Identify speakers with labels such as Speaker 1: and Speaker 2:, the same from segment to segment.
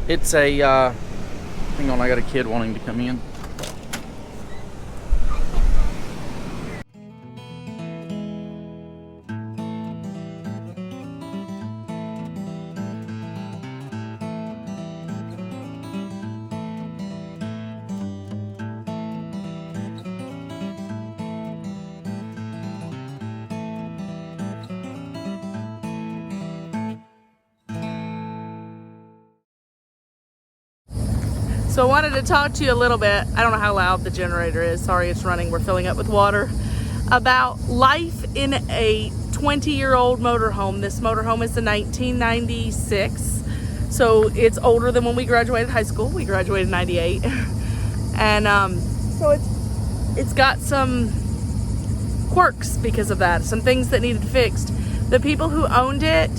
Speaker 1: It's a, hang on, I got a kid wanting to come in.
Speaker 2: So I wanted to talk to you a little bit, I don't know how loud the generator is, sorry it's running, we're filling up with water, about life in a 20-year-old motorhome. This motorhome is a 1996, so it's older than when we graduated high school. We graduated in 98. And so it's got some quirks because of that, some things that needed fixed. The people who owned it,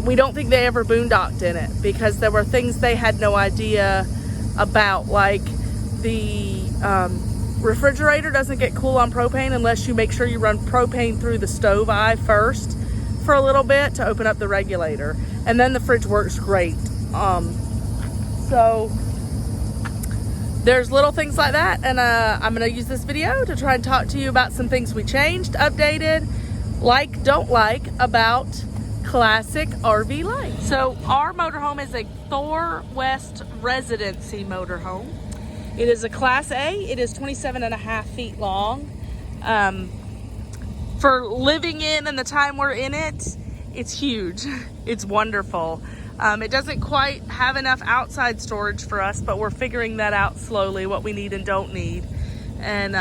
Speaker 2: we don't think they ever boondocked in it because there were things they had no idea about, like the refrigerator doesn't get cool on propane unless you make sure you run propane through the stove eye first for a little bit to open up the regulator, and then the fridge works great. So there's little things like that, and I'm gonna use this video to try and talk to you about some things we changed, updated, like, don't like about classic RV life. So our motorhome is a Thor West Residency motorhome. It is a Class A. It is 27.5 feet long. For living in and the time we're in it, it's huge. It's wonderful. It doesn't quite have enough outside storage for us, but we're figuring that out slowly, what we need and don't need. And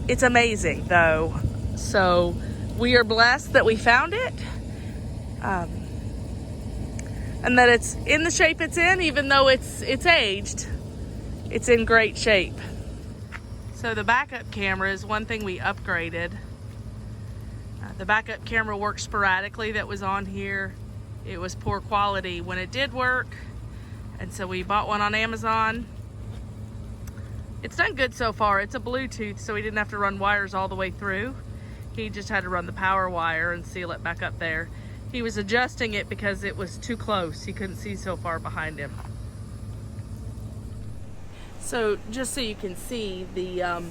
Speaker 2: it's amazing though. So we are blessed that we found it. And that it's in the shape it's in, even though it's aged, it's in great shape. So the backup camera is one thing we upgraded. The backup camera worked sporadically that was on here. It was poor quality when it did work, and so we bought one on Amazon. It's done good so far. It's a Bluetooth, so we didn't have to run wires all the way through. He just had to run the power wire and seal it back up there. He was adjusting it because it was too close. He couldn't see so far behind him. So just so you can see the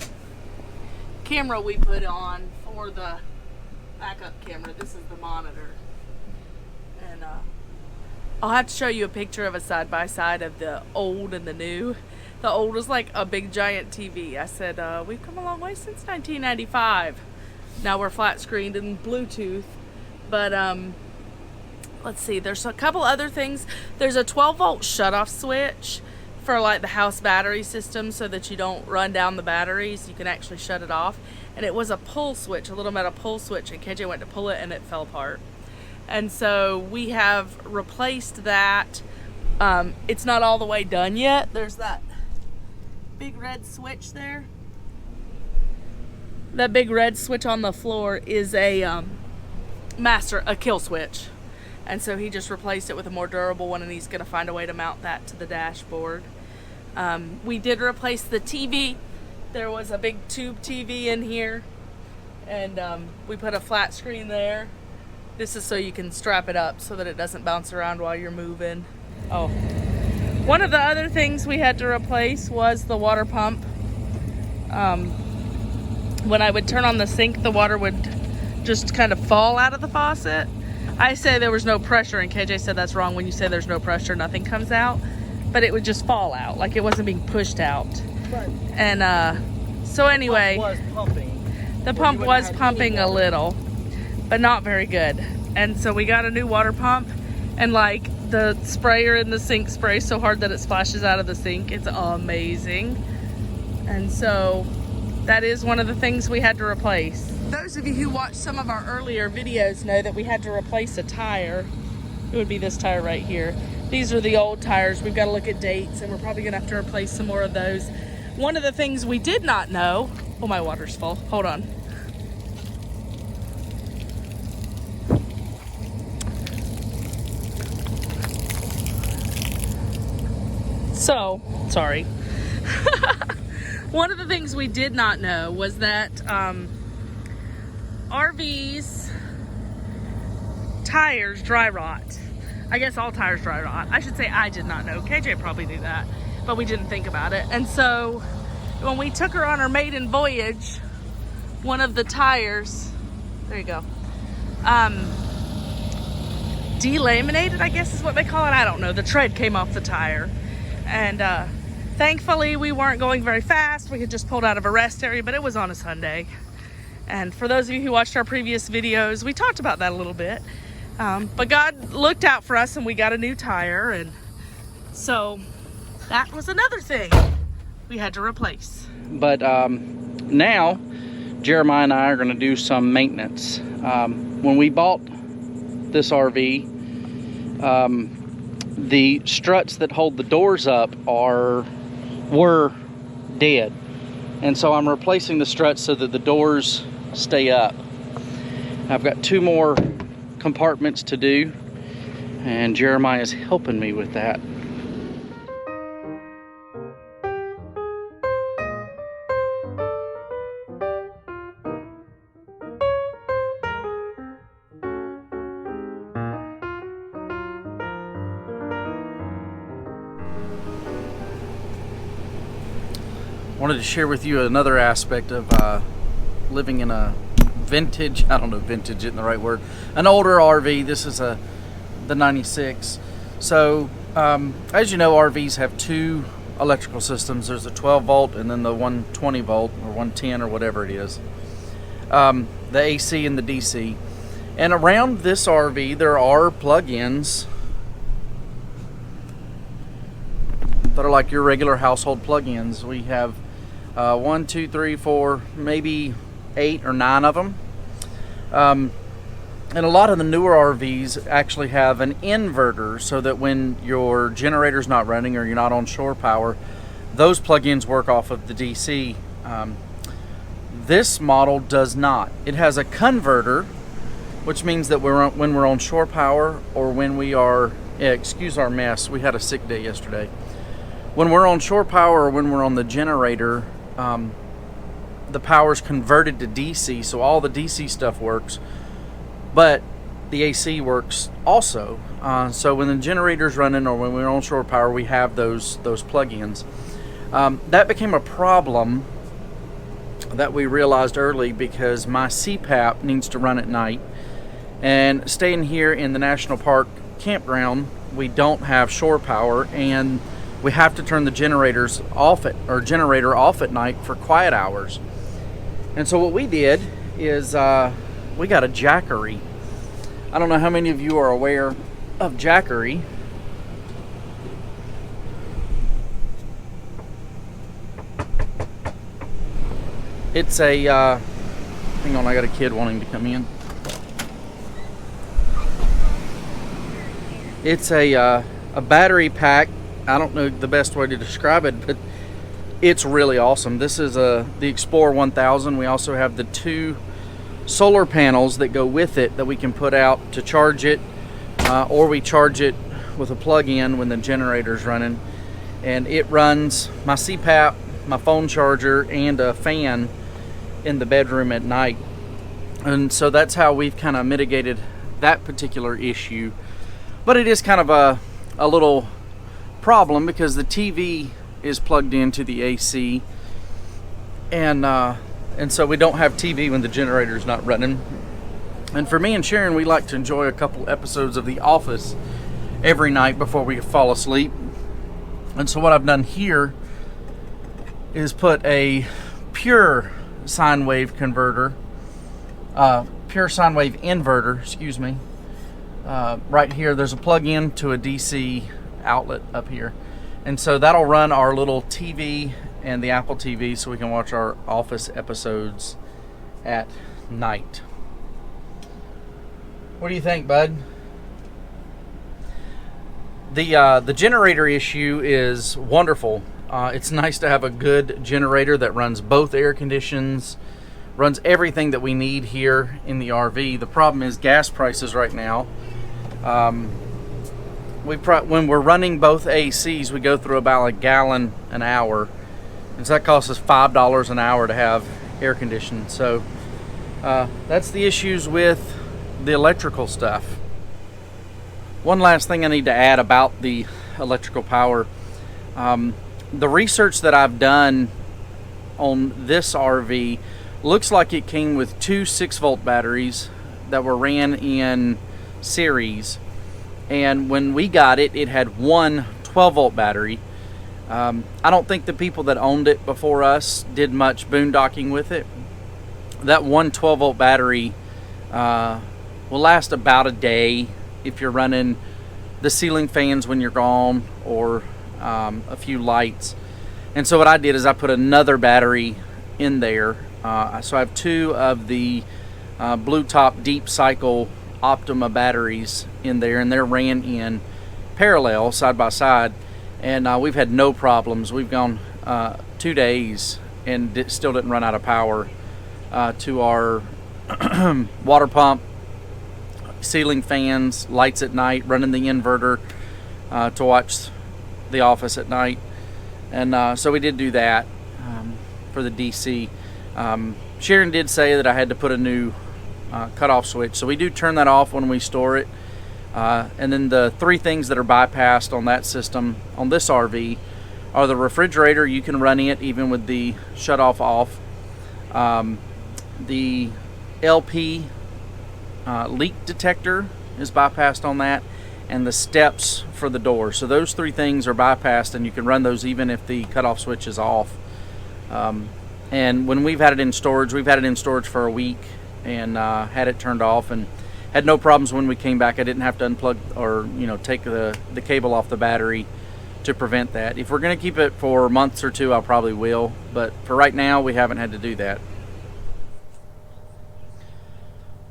Speaker 2: camera we put on for the backup camera, this is the monitor. And I'll have to show you a picture of a side-by-side of the old and the new. The old was like a big giant TV. I said, we've come a long way since 1995. Now we're flat screened and Bluetooth. But let's see, there's a couple other things. There's a 12-volt shutoff switch for like the house battery system so that you don't run down the batteries. You can actually shut it off. And it was a pull switch, a little metal pull switch, and KJ went to pull it and it fell apart. And so we have replaced that. It's not all the way done yet. There's that big red switch there. That big red switch on the floor is a kill switch. And so he just replaced it with a more durable one, and he's gonna find a way to mount that to the dashboard. We did replace the TV. There was a big tube TV in here, and we put a flat screen there. This is so you can strap it up so that it doesn't bounce around while you're moving. Oh, one of the other things we had to replace was the water pump. When I would turn on the sink, the water would just kind of fall out of the faucet. I say there was no pressure, and KJ said that's wrong. When you say there's no pressure, nothing comes out. But it would just fall out, like it wasn't being pushed out.
Speaker 1: Right.
Speaker 2: And so anyway, the pump was pumping a little, but not very good. And so we got a new water pump, and like the sprayer in the sink sprays so hard that it splashes out of the sink. It's amazing. And so that is one of the things we had to replace. Those of you who watched some of our earlier videos know that we had to replace a tire. It would be this tire right here. These are the old tires. We've got to look at dates, and we're probably gonna have to replace some more of those. One of the things we did not know, oh, my water's full, hold on. So, sorry. One of the things we did not know was that RVs tires dry rot. I guess all tires dry rot. I should say I did not know. KJ probably knew that, but we didn't think about it. And so when we took her on her maiden voyage, one of the tires, there you go, delaminated, I guess is what they call it. I don't know. The tread came off the tire. And thankfully we weren't going very fast. We had just pulled out of a rest area, but it was on a Sunday. And for those of you who watched our previous videos, we talked about that a little bit. But God looked out for us and we got a new tire. And so that was another thing we had to replace.
Speaker 1: But now Jeremiah and I are going to do some maintenance. When we bought this RV, the struts that hold the doors up were dead, and so I'm replacing the struts so that the doors stay up. I've got 2 more compartments to do, and Jeremiah is helping me with that. Wanted to share with you another aspect of living in a vintage, I don't know, vintage isn't the right word, an older RV. This is the 96. So as you know, RVs have 2 electrical systems. There's a 12 volt and then the 120 volt or 110 or whatever it is, the AC and the DC. And around this RV there are plug-ins that are like your regular household plug-ins. We have 1, 2, 3, 4, maybe 8 or 9 of them. And a lot of the newer RVs actually have an inverter so that when your generator's not running or you're not on shore power, those plug-ins work off of the DC. This model does not. It has a converter, which means that when we're on shore power or when we are, excuse our mess, we had a sick day yesterday. When we're on shore power or when we're on the generator, the power's converted to DC, so all the DC stuff works, but the AC works also. So when the generator's running or when we're on shore power, we have those plug-ins. That became a problem that we realized early because my CPAP needs to run at night, and staying here in the National Park campground, we don't have shore power, and we have to turn the generator off at night for quiet hours. And so what we did is we got a Jackery. I don't know how many of you are aware of Jackery. It's a hang on, I got a kid wanting to come in. It's a battery pack. I don't know the best way to describe it, but it's really awesome. This is the Explorer 1000. We also have the 2 solar panels that go with it that we can put out to charge it, or we charge it with a plug-in when the generator's running. And it runs my CPAP, my phone charger, and a fan in the bedroom at night. And so that's how we've kind of mitigated that particular issue. But it is kind of a little problem because the TV is plugged into the AC, and so we don't have TV when the generator's not running. And for me and Sharon, we like to enjoy a couple episodes of The Office every night before we fall asleep. And so what I've done here is put a pure sine wave converter, pure sine wave inverter, excuse me. Right here, there's a plug-in to a DC outlet up here, and so that'll run our little TV and the Apple TV so we can watch our Office episodes at night. What do you think, bud? The generator issue is wonderful. It's nice to have a good generator that runs both air conditions, runs everything that we need here in the RV. The problem is gas prices right now. When we're running both ACs, we go through about a gallon an hour, and so that costs us $5 an hour to have air conditioning. So that's the issues with the electrical stuff. One last thing I need to add about the electrical power. The research that I've done on this RV looks like it came with two 6-volt batteries that were ran in series, and when we got it, it had one 12-volt battery. I don't think the people that owned it before us did much boondocking with it. That one 12-volt battery will last about a day if you're running the ceiling fans when you're gone, or a few lights. And so what I did is I put another battery in there. So I have two of the Blue Top Deep Cycle Optima batteries in there, and they're ran in parallel, side by side, and we've had no problems. We've gone 2 days and still didn't run out of power to our water pump, ceiling fans, lights at night, running the inverter to watch The Office at night. And so we did do that for the DC. Sharon did say that I had to put a new cutoff switch, so we do turn that off when we store it. And then the three things that are bypassed on that system on this RV are the refrigerator. You can run it even with the shut off. The LP leak detector is bypassed on that, and the steps for the door. So those three things are bypassed, and you can run those even if the cutoff switch is off. And when we've had it in storage, we've had it in storage for a week and had it turned off and had no problems when we came back. I didn't have to unplug or take the cable off the battery to prevent that. If we're going to keep it for months or two, I probably will, but for right now we haven't had to do that.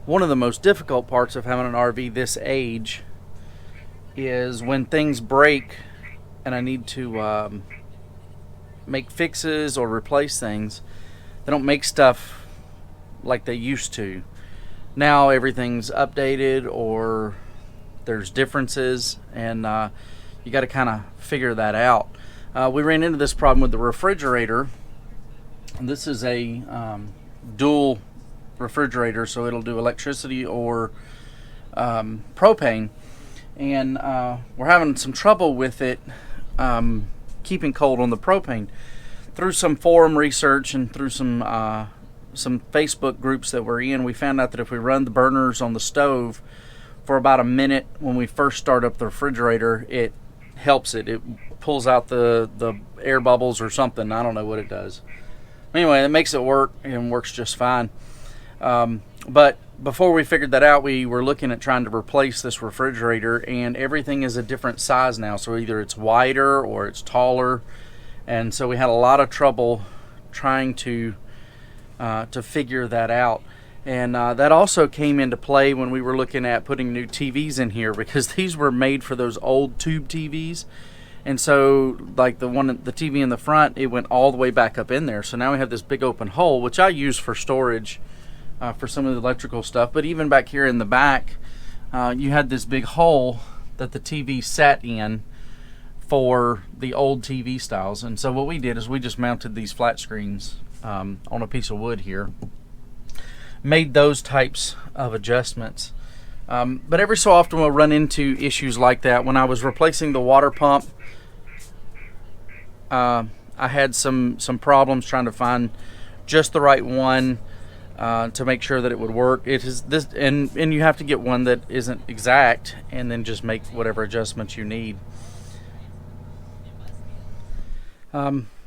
Speaker 1: One of the most difficult parts of having an RV this age is when things break and I need to make fixes or replace things. They don't make stuff like they used to. Now everything's updated or there's differences, and you got to kind of figure that out. We ran into this problem with the refrigerator. This is a dual refrigerator, so it'll do electricity or propane, and we're having some trouble with it keeping cold on the propane. Through some forum research and through some Facebook groups that we're in, we found out that if we run the burners on the stove for about a minute when we first start up the refrigerator, it helps it. It pulls out the air bubbles or something. I don't know what it does. Anyway, it makes it work and works just fine. But before we figured that out, we were looking at trying to replace this refrigerator, and everything is a different size now. So either it's wider or it's taller, and so we had a lot of trouble trying to figure that out. And that also came into play when we were looking at putting new TVs in here, because these were made for those old tube TVs. And so like the TV in the front, it went all the way back up in there. So now we have this big open hole, which I use for storage for some of the electrical stuff. But even back here in the back, you had this big hole that the TV sat in for the old TV styles. And so what we did is we just mounted these flat screens on a piece of wood here. Made those types of adjustments. But every so often we'll run into issues like that. When I was replacing the water pump, I had some problems trying to find just the right one to make sure that it would work. It is this, and you have to get one that isn't exact, and then just make whatever adjustments you need.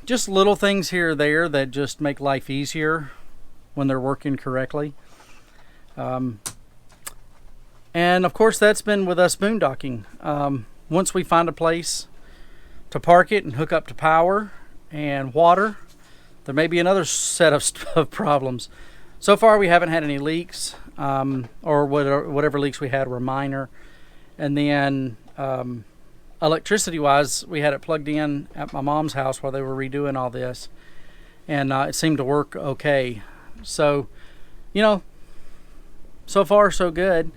Speaker 1: Just little things here or there that just make life easier when they're working correctly. And of course that's been with us boondocking. Once we find a place to park it and hook up to power and water, there may be another set of problems. So far we haven't had any leaks, or whatever leaks we had were minor. And then electricity wise, we had it plugged in at my mom's house while they were redoing all this, and it seemed to work okay. So, so far so good.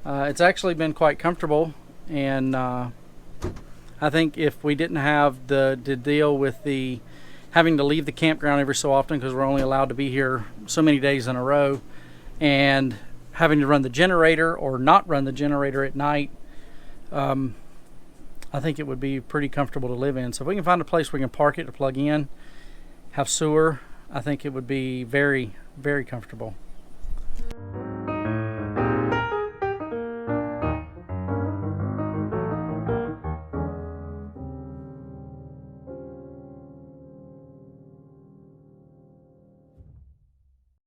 Speaker 1: It's actually been quite comfortable, and I think if we didn't have the deal with the having to leave the campground every so often, because we're only allowed to be here so many days in a row, and having to run the generator or not run the generator at night, I think it would be pretty comfortable to live in. So if we can find a place we can park it to plug in, have sewer, I think it would be very, very comfortable.